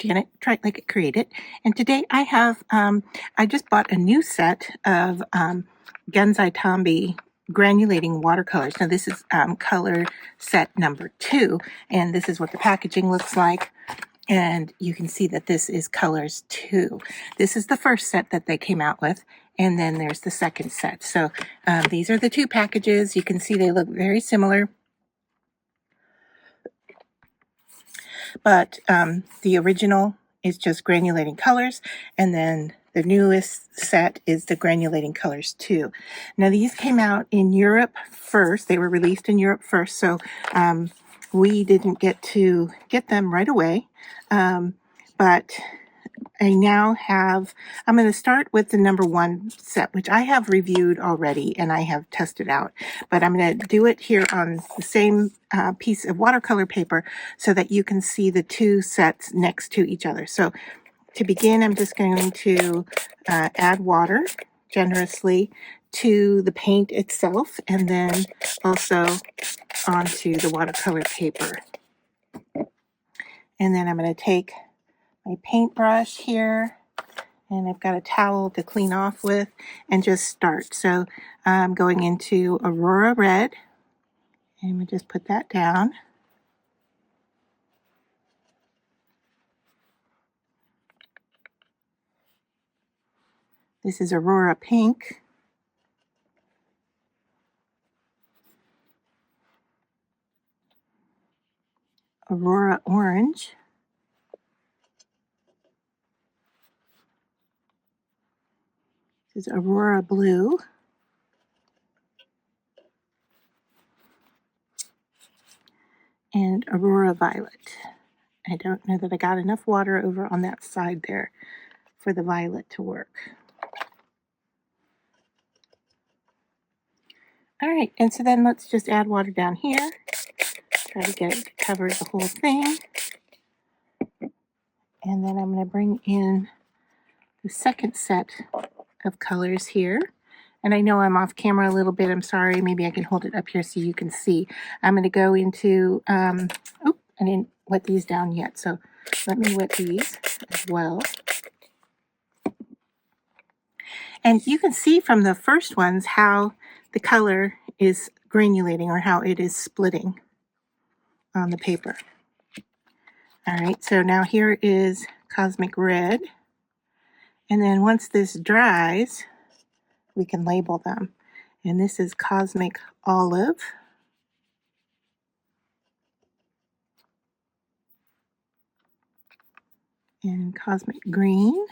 Janet, Try It Like It Created, and today I have, I just bought a new set of Gansi Tambi granulating watercolors. Now this is color set number 2, and this is what the packaging looks like. And you can see that this is colors 2. This is the first set that they came out with, and then there's the second set. So these are the 2 packages. You can see they look very similar. But the original is just granulating colors, and then the newest set is the granulating colors 2. Now these came out in Europe first. They were released in Europe first, so we didn't get to get them right away. But I now have, I'm going to start with the number 1 set, which I have reviewed already and I have tested out. But I'm going to do it here on the same piece of watercolor paper so that you can see the 2 sets next to each other. So to begin, I'm just going to add water generously to the paint itself and then also onto the watercolor paper. And then I'm going to take my paintbrush here, and I've got a towel to clean off with and just start. So I'm going into Aurora Red, and we just put that down. This is Aurora Pink. Aurora Orange. This is Aurora Blue. And Aurora Violet. I don't know that I got enough water over on that side there for the violet to work. All right, and so then let's just add water down here. Try to get it to cover the whole thing. And then I'm going to bring in the second set of colors here. And I know I'm off camera a little bit. I'm sorry. Maybe I can hold it up here so you can see. I'm going to go into, I didn't wet these down yet. So let me wet these as well. And you can see from the first ones how the color is granulating or how it is splitting on the paper. All right, so now here is Cosmic Red. And then once this dries, we can label them. And this is Cosmic Olive. And Cosmic Green.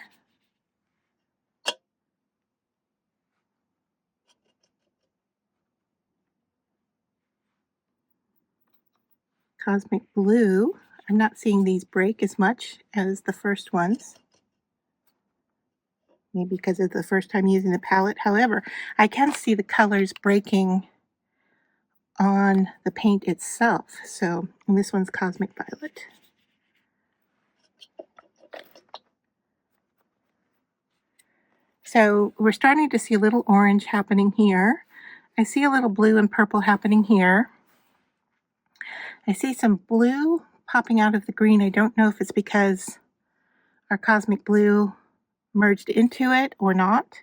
Cosmic Blue. I'm not seeing these break as much as the first ones. Maybe because it's the first time using the palette. However, I can see the colors breaking on the paint itself. So this one's Cosmic Violet. So we're starting to see a little orange happening here. I see a little blue and purple happening here. I see some blue popping out of the green. I don't know if it's because our Cosmic Blue merged into it or not.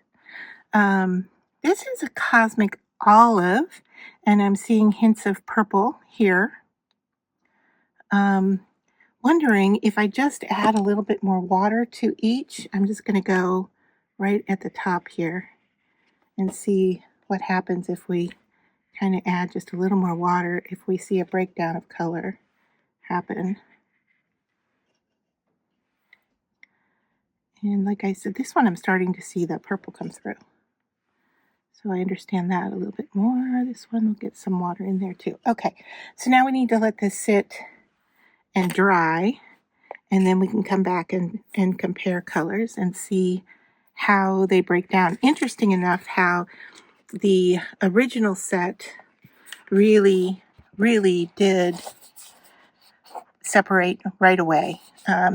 This is a Cosmic Olive, and I'm seeing hints of purple here. Wondering if I just add a little bit more water to each. I'm just going to go right at the top here and see what happens if we kind of add just a little more water, if we see a breakdown of color happen. And like I said, this one I'm starting to see the purple come through. So I understand that a little bit more. This one will get some water in there too. Okay, so now we need to let this sit and dry, and then we can come back and compare colors and see how they break down. Interesting enough how the original set really did separate right away,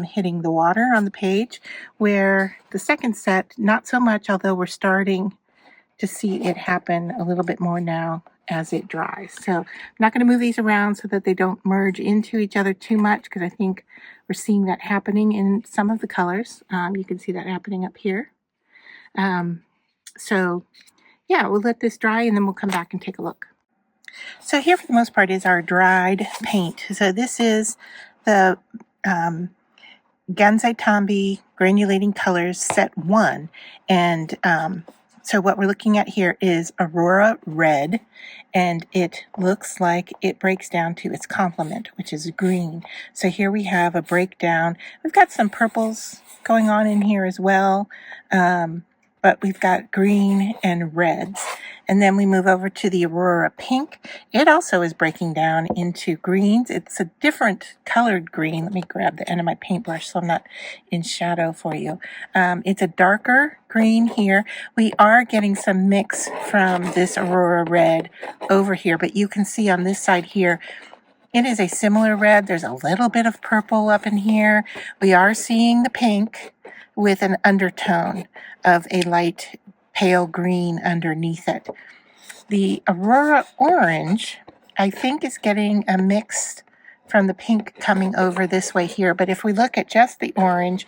hitting the water on the page, where the second set, not so much, although we're starting to see it happen a little bit more now as it dries. So I'm not going to move these around so that they don't merge into each other too much, because I think we're seeing that happening in some of the colors. You can see that happening up here. So yeah, we'll let this dry and then we'll come back and take a look. So here for the most part is our dried paint. So this is the Gansi Tambi Granulating Colors Set 1. And so what we're looking at here is Aurora Red, and it looks like it breaks down to its complement, which is green. So here we have a breakdown. We've got some purples going on in here as well, but we've got green and reds. And then we move over to the Aurora Pink. It also is breaking down into greens. It's a different colored green. Let me grab the end of my paintbrush so I'm not in shadow for you. It's a darker green here. We are getting some mix from this Aurora Red over here, but you can see on this side here, it is a similar red. There's a little bit of purple up in here. We are seeing the pink with an undertone of a light pale green underneath it. The Aurora Orange, I think, is getting a mix from the pink coming over this way here. But if we look at just the orange,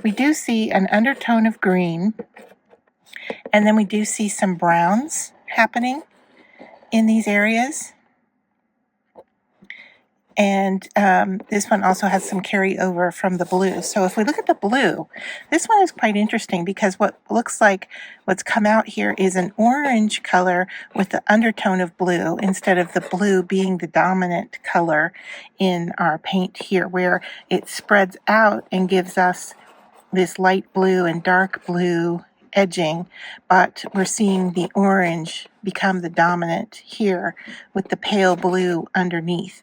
we do see an undertone of green. And then we do see some browns happening in these areas. And this one also has some carryover from the blue. So if we look at the blue, this one is quite interesting because what looks like what's come out here is an orange color with the undertone of blue instead of the blue being the dominant color in our paint here, where it spreads out and gives us this light blue and dark blue edging, but we're seeing the orange become the dominant here with the pale blue underneath.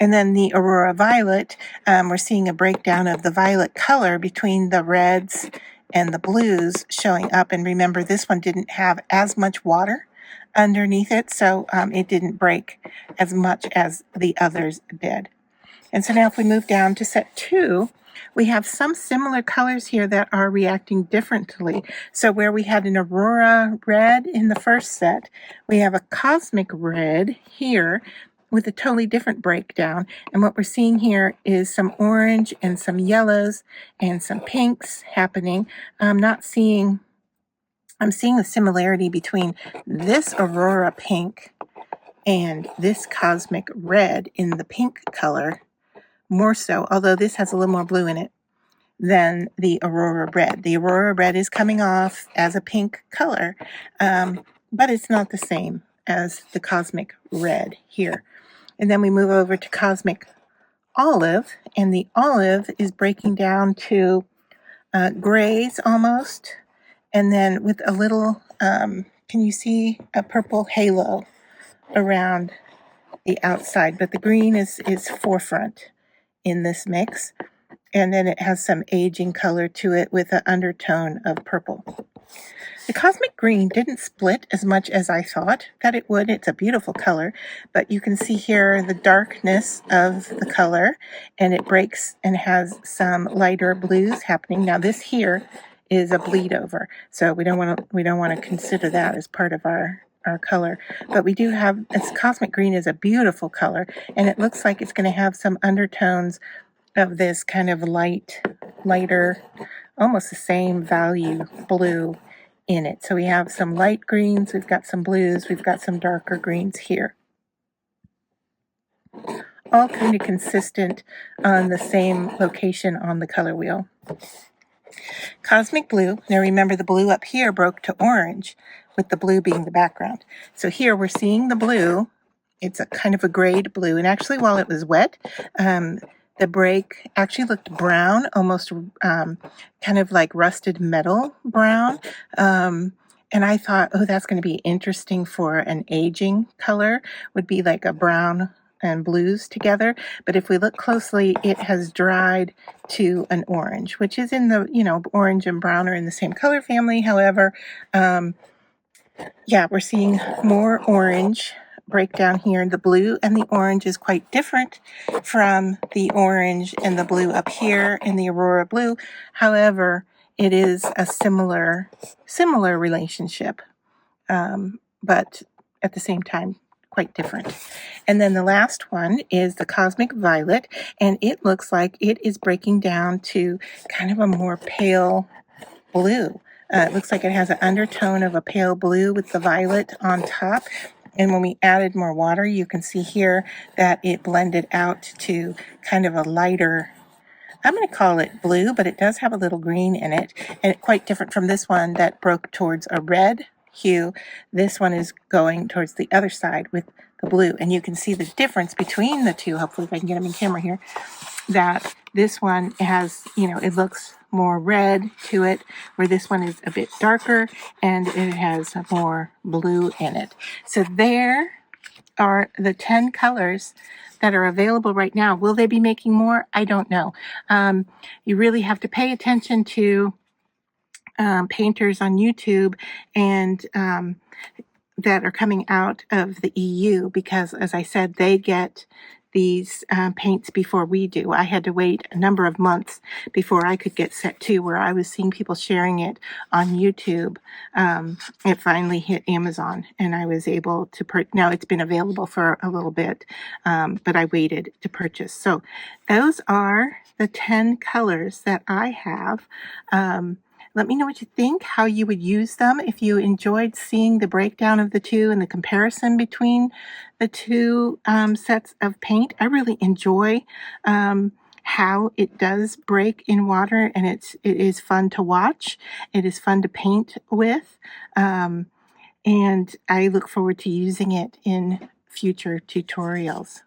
And then the Aurora Violet, we're seeing a breakdown of the violet color between the reds and the blues showing up. And remember, this one didn't have as much water underneath it, so it didn't break as much as the others did. And so now if we move down to set 2, we have some similar colors here that are reacting differently. So where we had an Aurora Red in the first set, we have a Cosmic Red here with a totally different breakdown. And what we're seeing here is some orange and some yellows and some pinks happening. I'm seeing the similarity between this Aurora Pink and this Cosmic Red in the pink color, more so, although this has a little more blue in it than the Aurora Red. The Aurora Red is coming off as a pink color, but it's not the same as the Cosmic Red here. And then we move over to Cosmic Olive, and the olive is breaking down to grays almost, and then with a little, can you see a purple halo around the outside? But the green is forefront in this mix, and then it has some aging color to it with an undertone of purple. The Cosmic Green didn't split as much as I thought that it would. It's a beautiful color, but you can see here the darkness of the color, and it breaks and has some lighter blues happening. Now this here is a bleed over, so we don't want to consider that as part of our color, but we do have, this Cosmic Green is a beautiful color, and it looks like it's going to have some undertones of this kind of lighter, almost the same value blue in it. So we have some light greens, we've got some blues, we've got some darker greens here. All kind of consistent on the same location on the color wheel. Cosmic Blue, now remember the blue up here broke to orange, with the blue being the background. So here we're seeing the blue. It's a kind of a grayed blue, and actually while it was wet, the break actually looked brown, almost kind of like rusted metal brown. And I thought, oh, that's going to be interesting for an aging color, would be like a brown and blues together. But if we look closely, it has dried to an orange, which is in the, orange and brown are in the same color family. However, yeah, we're seeing more orange breakdown here. The blue and the orange is quite different from the orange and the blue up here in the Aurora Blue. However, it is a similar relationship but at the same time, quite different. And then the last one is the Cosmic Violet, and it looks like it is breaking down to kind of a more pale blue. It looks like it has an undertone of a pale blue with the violet on top. And when we added more water, you can see here that it blended out to kind of a lighter, I'm going to call it blue, but it does have a little green in it, and it's quite different from this one that broke towards a red hue. This one is going towards the other side with the blue, and you can see the difference between the two. Hopefully if I can get them in camera here, that this one has, it looks more red to it, where this one is a bit darker and it has more blue in it. So there are the 10 colors that are available right now. Will they be making more? I don't know. You really have to pay attention to painters on YouTube and that are coming out of the EU, because, as I said, they get these paints before we do. I had to wait a number of months before I could get set to where I was seeing people sharing it on YouTube. It finally hit Amazon, and I was able to now it's been available for a little bit, but I waited to purchase. So those are the 10 colors that I have. Let me know what you think, how you would use them, if you enjoyed seeing the breakdown of the two and the comparison between the two sets of paint. I really enjoy how it does break in water, and it is fun to watch. It is fun to paint with, and I look forward to using it in future tutorials.